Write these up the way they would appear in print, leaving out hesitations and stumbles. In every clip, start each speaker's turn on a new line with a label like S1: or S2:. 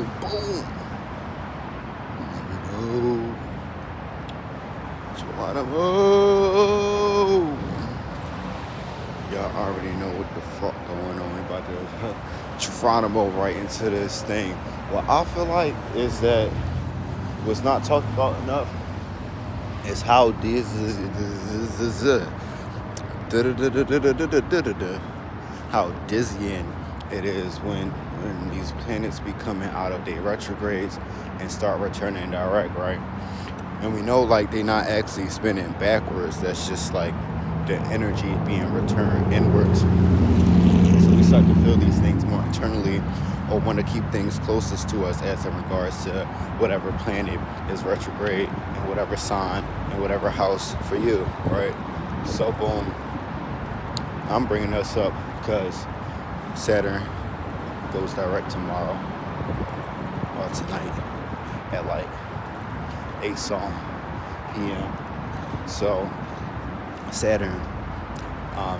S1: boom, boom. You never know. Geronimo. Y'all already know what the fuck going on. We about to Geronimo right into this thing. What I feel like is that what's not talked about enough is how how dizzying it is when these planets be coming out of their retrogrades and start returning direct, right? And we know like they're not actually spinning backwards. That's just like the energy being returned inwards. So we start to feel these things more internally, or want to keep things closest to us as in regards to whatever planet is retrograde in whatever sign and whatever house for you, right? So boom, I'm bringing us up because Saturn goes direct tomorrow, or tonight at like 8 p.m. So Saturn,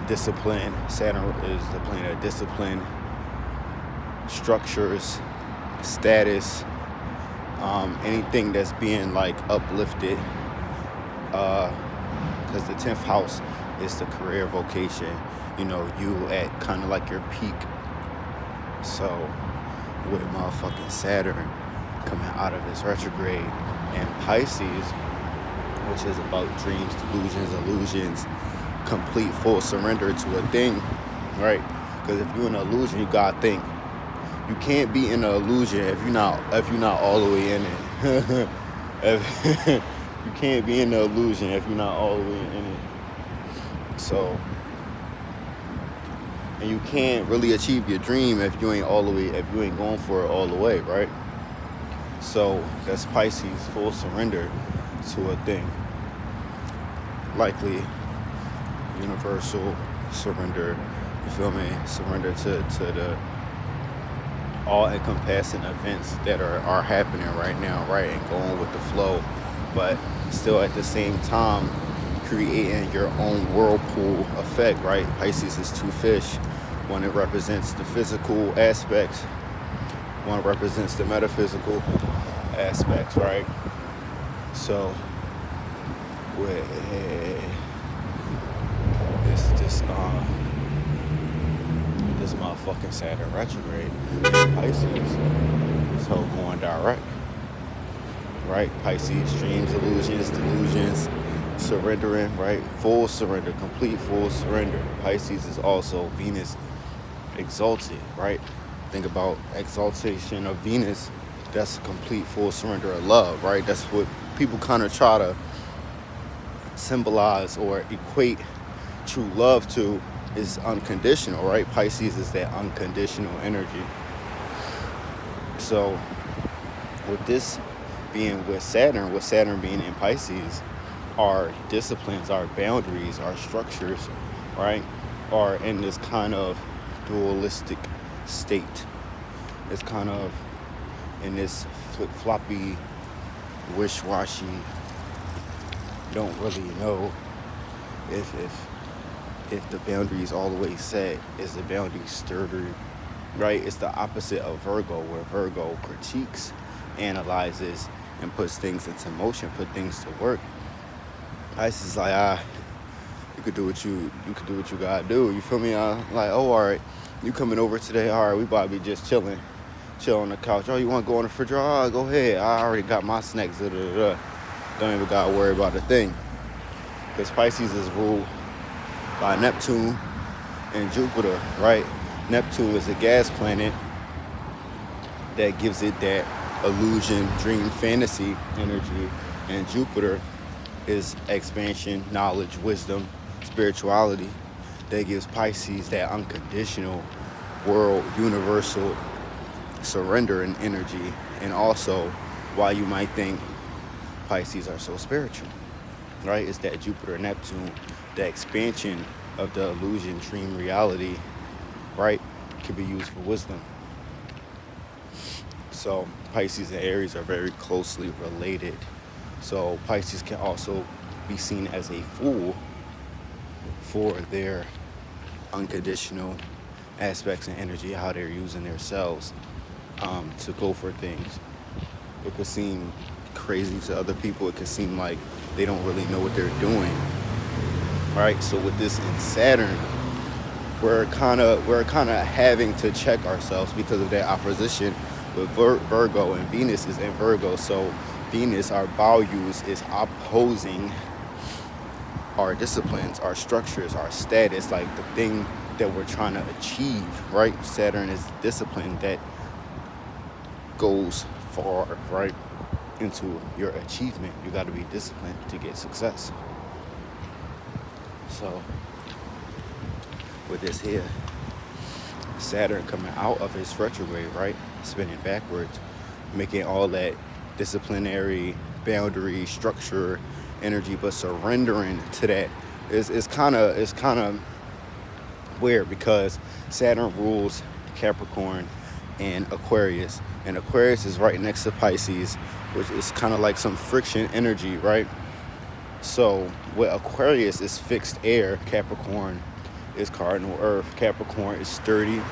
S1: discipline. Saturn is the planet of discipline, structures, status, anything that's being like uplifted. Because the 10th house is the career vocation. You know, you at kind of like your peak. So with motherfucking Saturn coming out of its retrograde and Pisces, which is about dreams, delusions, illusions, complete full surrender to a thing, right? Because if you're in an illusion, you gotta think. You can't be in an illusion if you're not all the way in it. You can't be in the illusion if you're not all the way in it. So, and you can't really achieve your dream if you ain't going for it all the way, right? So that's Pisces, full surrender to a thing. Likely universal surrender, you feel me? Surrender to the all-encompassing events that are happening right now, right? And going with the flow, but still at the same time creating your own whirlpool effect, right? Pisces is 2 fish. One, it represents the physical aspects. One represents the metaphysical aspects, right? So with this motherfucking Saturn retrograde, Pisces, this whole going direct, right? Pisces, dreams, illusions, delusions, surrendering, right? Full surrender, complete full surrender. Pisces is also Venus exalted, right? Think about exaltation of Venus. That's a complete full surrender of love, right? That's what people kind of try to symbolize or equate true love to, is unconditional, right? Pisces is that unconditional energy. So with this being with Saturn being in Pisces, our disciplines, our boundaries, our structures, right, are in this kind of dualistic state. It's kind of in this flip-floppy, wish-washy, don't really know if the boundary is all the way set. Is the boundary sturdy, right? It's the opposite of Virgo, where Virgo critiques, analyzes, and puts things into motion, put things to work. Pisces is like, you could do what you gotta do. You feel me? Like, oh, all right, you coming over today? All right, we about to be just chill on the couch. Oh, you want to go on the refrigerator? Oh, go ahead. I already got my snacks. Don't even gotta worry about a thing. Because Pisces is ruled by Neptune and Jupiter, right? Neptune is a gas planet that gives it that illusion, dream, fantasy energy, and Jupiter is expansion, knowledge, wisdom, spirituality, that gives Pisces that unconditional world, universal surrender and energy. And also why you might think Pisces are so spiritual, right? It's that Jupiter, Neptune, the expansion of the illusion, dream, reality, right? Can be used for wisdom. So Pisces and Aries are very closely related. So Pisces can also be seen as a fool for their unconditional aspects and energy, how they're using themselves. to go for things. It could seem crazy to other people. It could seem like they don't really know what they're doing, right? So with this in Saturn, we're kind of having to check ourselves because of that opposition with Virgo, and Venus is in Virgo. So Venus, our values, is opposing our disciplines, our structures, our status, like the thing that we're trying to achieve, right? Saturn is discipline that goes far, right, into your achievement. You got to be disciplined to get success. So with this here, Saturn coming out of its retrograde, right, spinning backwards, making all that disciplinary boundary structure energy, but surrendering to that is kind of weird, because Saturn rules Capricorn and Aquarius, and Aquarius is right next to Pisces, which is kind of like some friction energy, right? So with Aquarius is fixed air, Capricorn is cardinal earth. Capricorn is sturdy,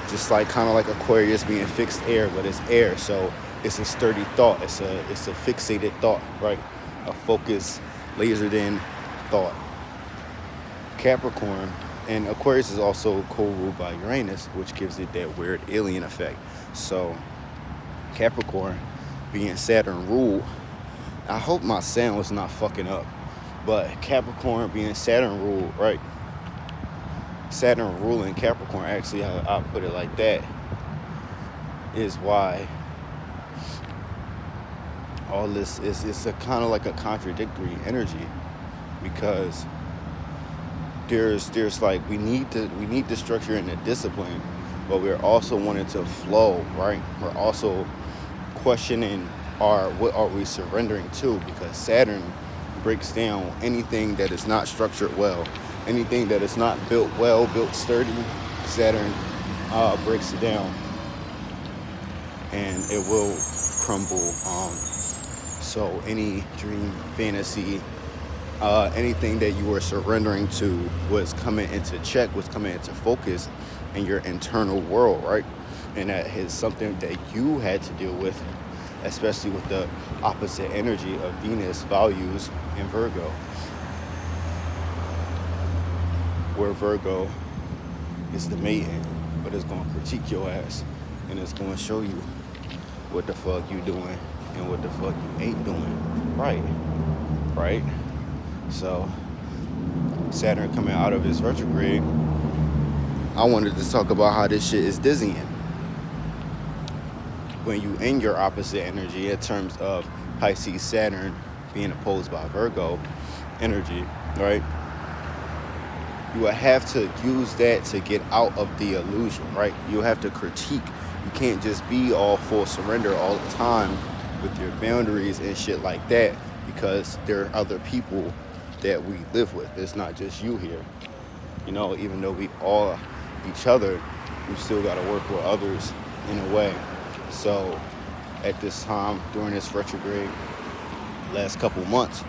S1: just like kind of like Aquarius being fixed air, but it's air, so it's a sturdy thought. It's a fixated thought, right? A focused, lasered in thought. Capricorn and Aquarius is also co-ruled by Uranus, which gives it that weird alien effect. So Capricorn being Saturn ruled, I hope my sound was not fucking up, but Capricorn being Saturn ruled, right? Saturn ruling Capricorn, actually, I'll put it like that, is why all this is a kind of like a contradictory energy, because there's like we need the structure and the discipline, but we're also wanting to flow, right? We're also questioning what are we surrendering to, because Saturn breaks down anything that is not structured well, anything that is not built sturdy. Saturn breaks it down, and it will crumble. So any dream, fantasy, anything that you were surrendering to was coming into check, was coming into focus in your internal world, right? And that is something that you had to deal with, especially with the opposite energy of Venus values in Virgo, where Virgo is the maiden, but it's going to critique your ass, and it's going to show you what the fuck you doing and what the fuck you ain't doing right? So Saturn coming out of his retrograde, I wanted to talk about how this shit is dizzying. When you in your opposite energy, in terms of Pisces Saturn being opposed by Virgo energy, right? You will have to use that to get out of the illusion, right? You have to critique. You can't just be all full surrender all the time with your boundaries and shit like that, because there are other people that we live with. It's not just you here. You know, even though we all each other, we still got to work with others in a way. So at this time, during this retrograde, last couple months,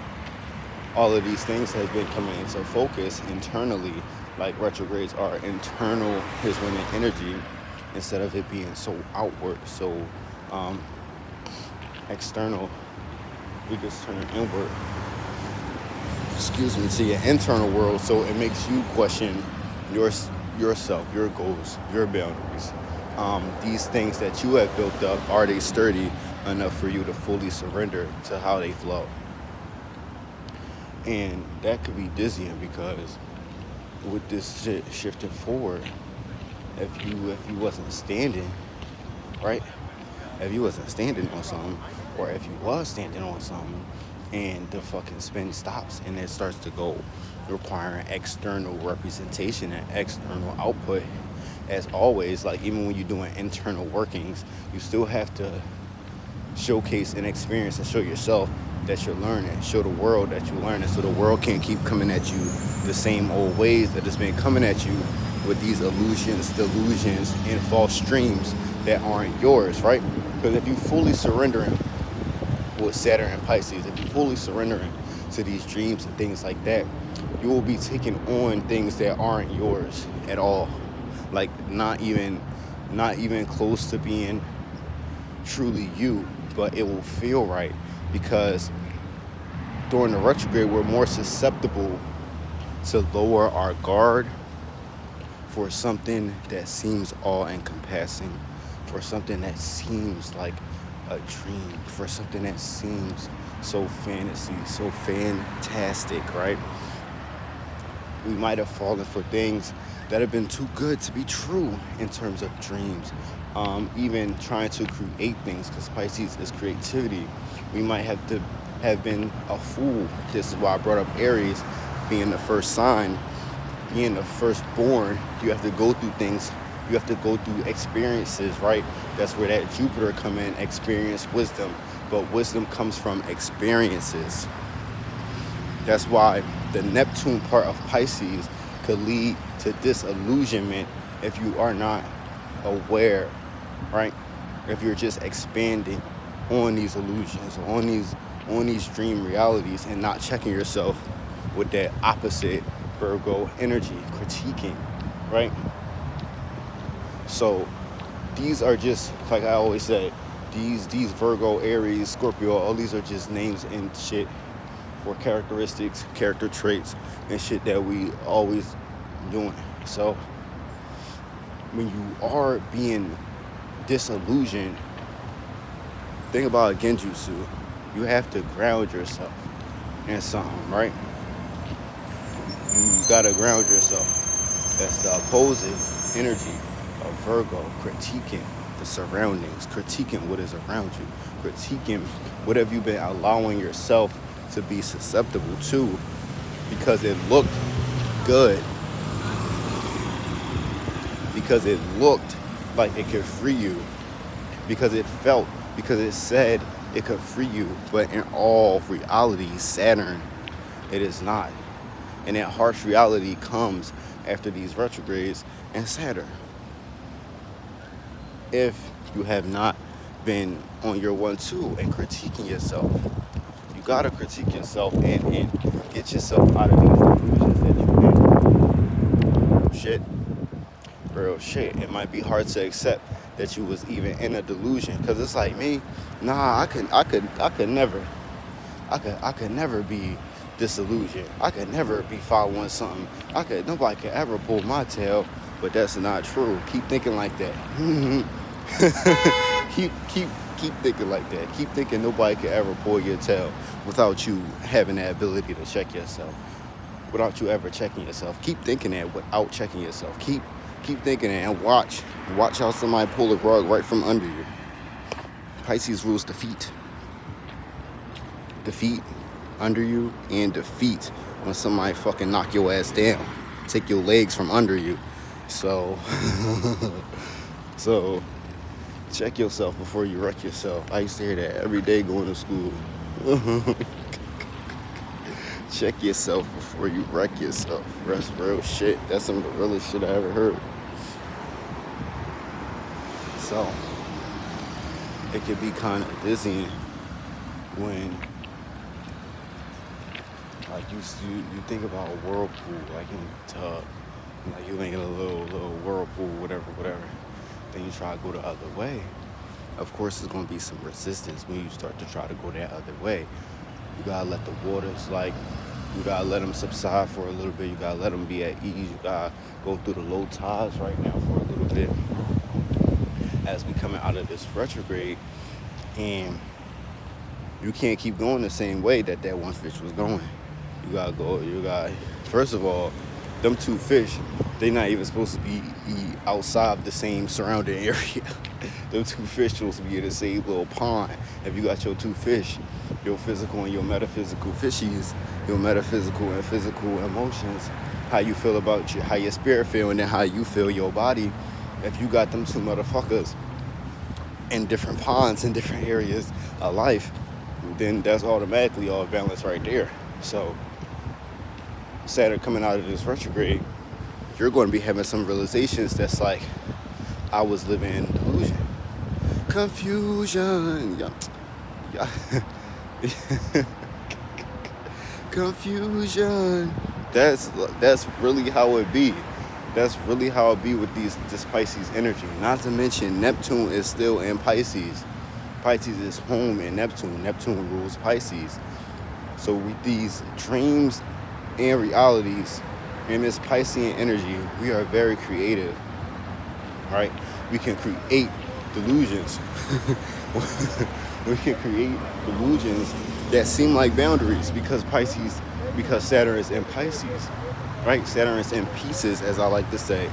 S1: all of these things have been coming into focus internally, like retrogrades are internal, his women energy, instead of it being so outward, so external. We just turn inward, to your internal world, so it makes you question yourself, your goals, your boundaries. These things that you have built up, are they sturdy enough for you to fully surrender to how they flow? And that could be dizzying, because with this shit shifting forward, if you wasn't standing, right? If you wasn't standing on something, or if you was standing on something, and the fucking spin stops and it starts to go, requiring external representation and external output, as always, like even when you're doing internal workings, you still have to showcase and experience and show yourself that you're learning, show the world that you're learning, so the world can't keep coming at you the same old ways that it's been coming at you with these illusions, delusions, and false streams that aren't yours, right? Because if you fully surrendering with Saturn and Pisces, if you're fully surrendering to these dreams and things like that, you will be taking on things that aren't yours at all. Like not even close to being truly you, but it will feel right because during the retrograde, we're more susceptible to lower our guard for something that seems all-encompassing, for something that seems like a dream, for something that seems so fantasy, so fantastic, right? We might have fallen for things that have been too good to be true in terms of dreams. Even trying to create things, because Pisces is creativity. We might have been a fool. This is why I brought up Aries being the first sign, being the firstborn. You have to go through things. You have to go through experiences, right? That's where that Jupiter come in, experience wisdom. But wisdom comes from experiences. That's why the Neptune part of Pisces could lead to disillusionment if you are not aware, right? If you're just expanding on these illusions, on these dream realities, and not checking yourself with that opposite Virgo energy, critiquing, right? So these are just, like I always say, these Virgo, Aries, Scorpio, all these are just names and shit for characteristics, character traits, and shit that we always doing. So when you are being disillusioned, think about Genjutsu. You have to ground yourself in something, right? You gotta ground yourself. That's the opposite energy of Virgo, critiquing the surroundings, critiquing what is around you, critiquing what have you been allowing yourself to be susceptible to because it looked good, because it looked like it could free you, because it said it could free you, but in all reality, Saturn, it is not. And that harsh reality comes after these retrogrades and Saturn. If you have not been on your 1-2 and critiquing yourself, you gotta critique yourself and get yourself out of these illusions that you're in. Real shit. It might be hard to accept that you was even in a delusion, because it's like me, I could never be disillusioned. I could never be following something. Nobody could ever pull my tail, but that's not true. Keep thinking like that. keep thinking like that. Keep thinking nobody could ever pull your tail without you having that ability to check yourself, without you ever checking yourself. Keep thinking that without checking yourself. Keep thinking that, and watch how somebody pull the rug right from under you. Pisces rules defeat under you, and defeat when somebody fucking knock your ass down, take your legs from under you. So check yourself before you wreck yourself. I used to hear that every day going to school. Check yourself before you wreck yourself. That's real shit. That's some of the realest shit I ever heard. So it could be kind of dizzying when, like, you think about a whirlpool, like in a tub, like you make a little whirlpool, whatever. Then you try to go the other way. Of course, there's gonna be some resistance when you start to try to go that other way. You gotta let the waters, you gotta let them subside for a little bit. You gotta let them be at ease. You gotta go through the low tides right now for a little bit as we coming out of this retrograde, and you can't keep going the same way that one fish was going. First of all, them two fish, they not even supposed to be outside the same surrounding area. Them two fish supposed to be in the same little pond. If you got your two fish, your physical and your metaphysical fishies, your metaphysical and physical emotions, how you feel about how your spirit feel, and then how you feel your body. If you got them two motherfuckers in different ponds in different areas of life, then that's automatically all balance right there. So Saturn coming out of this retrograde, you're going to be having some realizations that's like, I was living in delusion. Confusion. Yeah. Confusion. That's really how it be. That's really how it be with this Pisces energy. Not to mention Neptune is still in Pisces. Pisces is home in Neptune. Neptune rules Pisces. So with these dreams and realities and this Piscean energy, we are very creative, right? We can create delusions. We can create delusions that seem like boundaries because Saturn is in Pisces, right? Saturn is in pieces, as I like to say.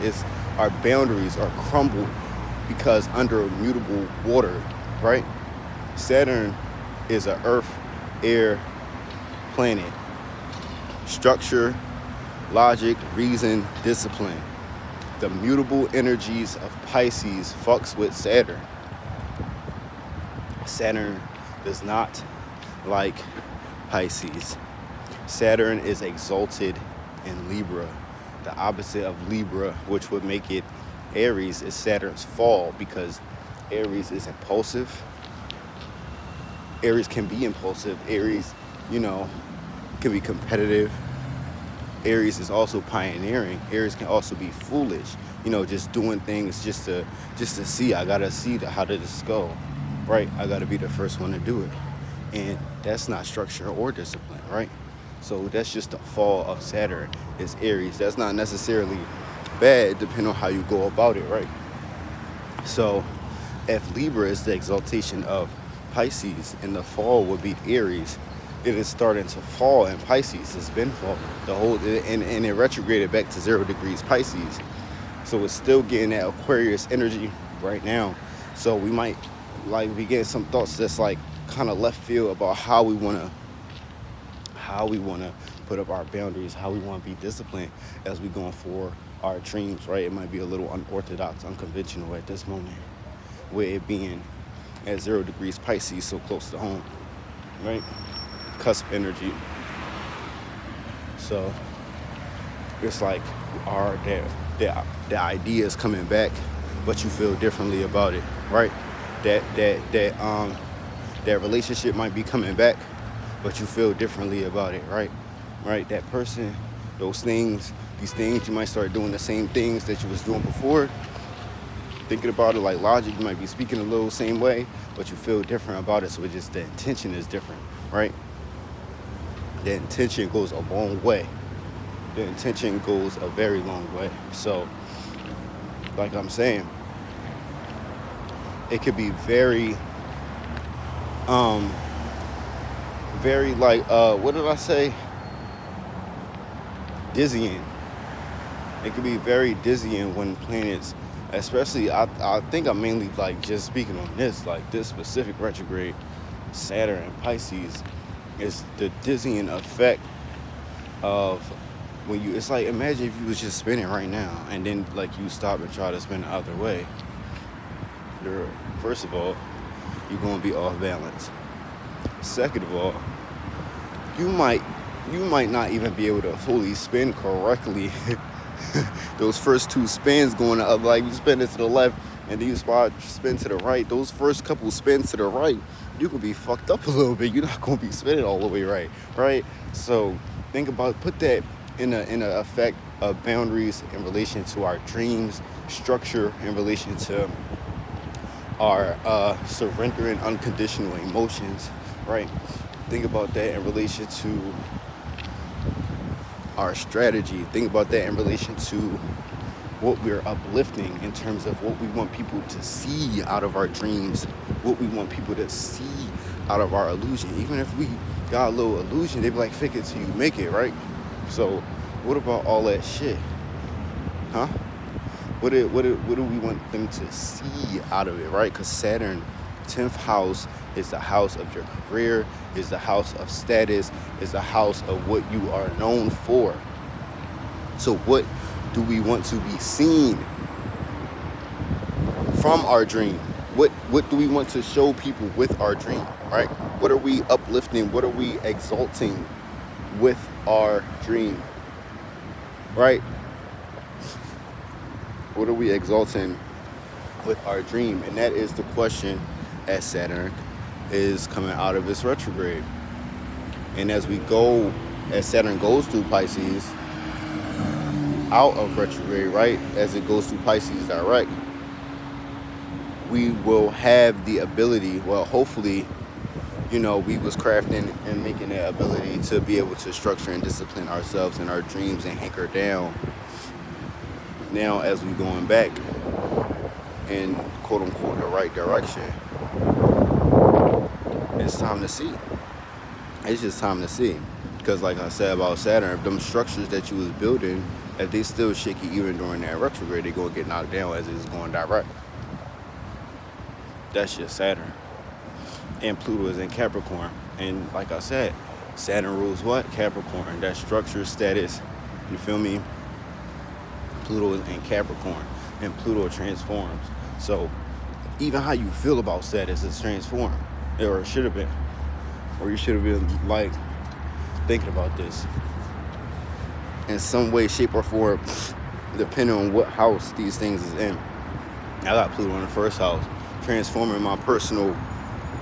S1: Our boundaries are crumbled because under immutable water, right? Saturn is an earth, air planet. Structure, logic, reason, discipline. The mutable energies of Pisces fucks with Saturn. Saturn does not like Pisces. Saturn is exalted in Libra. The opposite of Libra, which would make it Aries, is Saturn's fall, because Aries is impulsive. Aries can be impulsive. Aries, can be competitive. Aries is also pioneering. Aries can also be foolish, just doing things just to see. I gotta see how did this go, right? I gotta be the first one to do it, and that's not structure or discipline, right? So that's just the fall of Saturn is Aries. That's not necessarily bad, depending on how you go about it, right? So if Libra is the exaltation of Pisces and the fall would be Aries, it is starting to fall in Pisces. It's been falling and it retrograded back to 0 degrees Pisces. So it's still getting that Aquarius energy right now. So we might be getting some thoughts that's like kind of left field about how we want to put up our boundaries, how we want to be disciplined as we going for our dreams, right? It might be a little unorthodox, unconventional at this moment, with it being at 0 degrees Pisces, so close to home, right? Cusp energy. So it's like the idea is coming back, but you feel differently about it, right? That relationship might be coming back, but you feel differently about it, right? Right? That person, these things, you might start doing the same things that you was doing before. Thinking about it like logic, you might be speaking a little same way, but you feel different about it. So it's just the intention is different, right? The intention goes a long way. The intention goes a very long way. So, like I'm saying, it could be very what did I say? Dizzying. It could be very dizzying when planets, especially, I think I'm mainly like just speaking on this specific retrograde, Saturn and Pisces, is the dizzying effect of when it's like, imagine if you was just spinning right now and then like you stop and try to spin the other way. First of all, you're going to be off balance. Second of all, you might not even be able to fully spin correctly. Those first two spins going up, like you spin it to the left and then you spin to the right. Those first couple spins to the right, you could be fucked up a little bit. You're not going to be spinning all the way right? So think about, put that in a effect of boundaries in relation to our dreams, structure in relation to our surrendering unconditional emotions, right? Think about that in relation to our strategy. Think about that in relation to what we're uplifting in terms of what we want people to see out of our dreams, what we want people to see out of our illusion. Even if we got a little illusion, they be like, fake it till you make it, right? So what about all that shit? Huh? What do we want them to see out of it, right? Because Saturn, 10th house, is the house of your career, is the house of status, is the house of what you are known for. So what do we want to be seen from our dream? What do we want to show people with our dream, right? What are we uplifting? What are we exalting with our dream, right? What are we exalting with our dream? And that is the question as Saturn is coming out of its retrograde. And as Saturn goes through Pisces, out of retrograde, right? As it goes through Pisces direct, we will have the ability, well, hopefully, we was crafting and making that ability to be able to structure and discipline ourselves and our dreams and anchor down. Now, as we going back in quote unquote the right direction, it's time to see. It's just time to see. Because like I said about Saturn, if them structures that you was building, if they still shaky even during that retrograde, they gonna get knocked down as it's going direct. That's just Saturn. And Pluto is in Capricorn. And like I said, Saturn rules what? Capricorn. That structure, status, you feel me? Pluto is in Capricorn. And Pluto transforms. So even how you feel about status is transformed. Or it should have been. Or you should have been like thinking about this in some way, shape, or form, depending on what house these things is in. I got Pluto in the first house, transforming my personal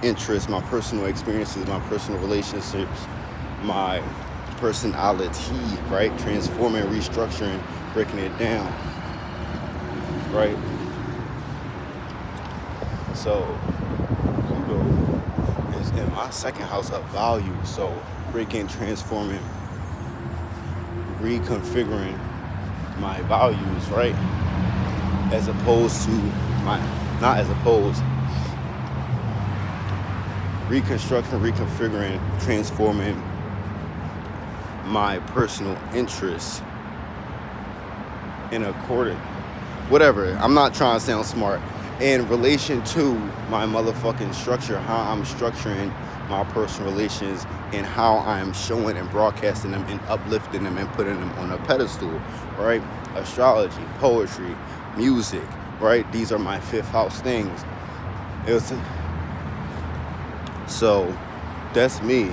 S1: interests, my personal experiences, my personal relationships, my personality, right? Transforming, restructuring, breaking it down, right? So Pluto is in my second house of value. So breaking, transforming, reconfiguring my values, right? As opposed to reconstructing, reconfiguring, transforming my personal interests in accordance, whatever. I'm not trying to sound smart. In relation to my motherfucking structure, how I'm structuring my personal relations and how I am showing and broadcasting them and uplifting them and putting them on a pedestal, right? Astrology, poetry, music, right? These are my fifth house things. So that's me.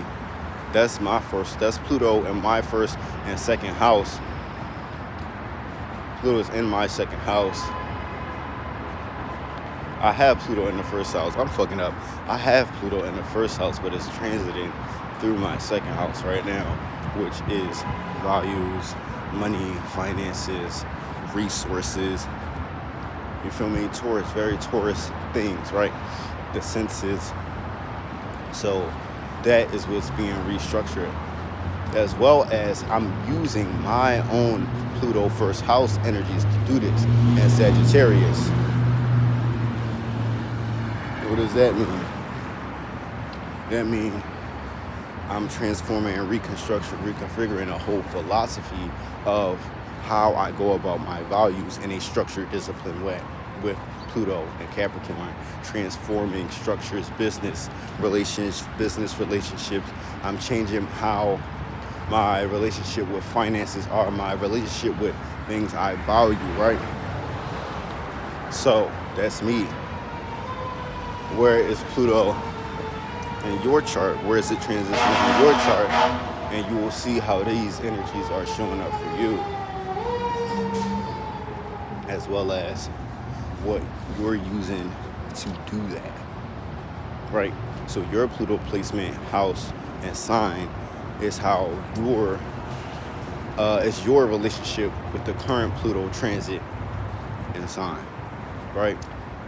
S1: That's Pluto in my first and second house. Pluto is in my second house. I have Pluto in the first house. I'm fucking up. I have Pluto in the first house, but it's transiting through my second house right now, which is values, money, finances, resources. You feel me? Taurus, very Taurus things, right? The senses. So that is what's being restructured. As well as I'm using my own Pluto first house energies to do this. And Sagittarius. What does that mean? That means I'm transforming and reconfiguring a whole philosophy of how I go about my values in a structured, disciplined way with Pluto and Capricorn, transforming structures, business relationships. I'm changing how my relationship with finances are, my relationship with things I value, right? So that's me. Where is Pluto in your chart? Where is it transitioning in your chart? And you will see how these energies are showing up for you, as well as what you're using to do that, right? So your Pluto placement, house, and sign is how is your relationship with the current Pluto transit and sign, right?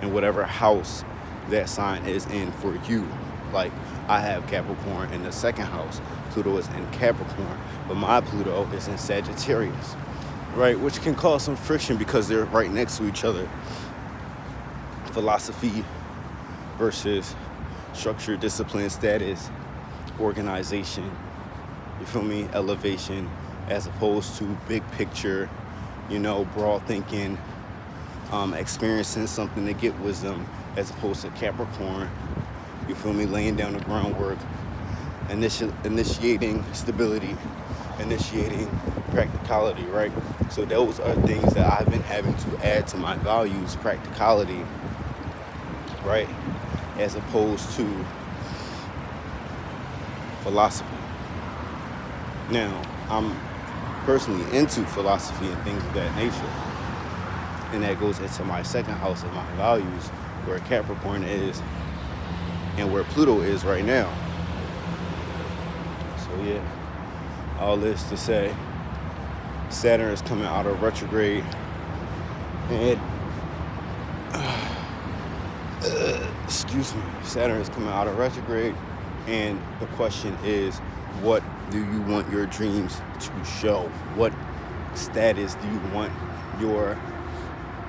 S1: And whatever house that sign is in for you. Like I have Capricorn in the second house. Pluto is in Capricorn, but my Pluto is in Sagittarius, right? Which can cause some friction because they're right next to each other. Philosophy versus structure, discipline, status, organization, you feel me? Elevation, as opposed to big picture, broad thinking, experiencing something to get wisdom, as opposed to Capricorn, you feel me? Laying down the groundwork, initiating stability, initiating practicality, right? So those are things that I've been having to add to my values, practicality, right? As opposed to philosophy. Now, I'm personally into philosophy and things of that nature. And that goes into my second house of my values, where Capricorn is and where Pluto is right now. So yeah, all this to say, Saturn is coming out of retrograde, and Saturn is coming out of retrograde, and the question is, what do you want your dreams to show? What status do you want your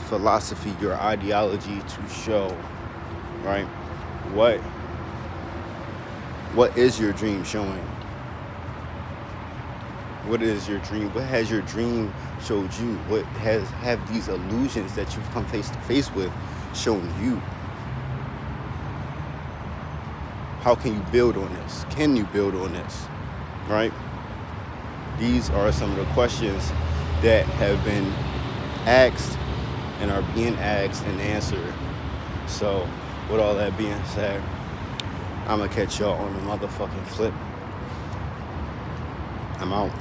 S1: philosophy, your ideology to show, right? What is your dream showing? What is your dream? What has your dream showed you? What have these illusions that you've come face to face with shown you? How can you build on this? Can you build on this? Right? These are some of the questions that have been asked and are being asked and answered. So, with all that being said, I'm gonna catch y'all on the motherfucking flip. I'm out.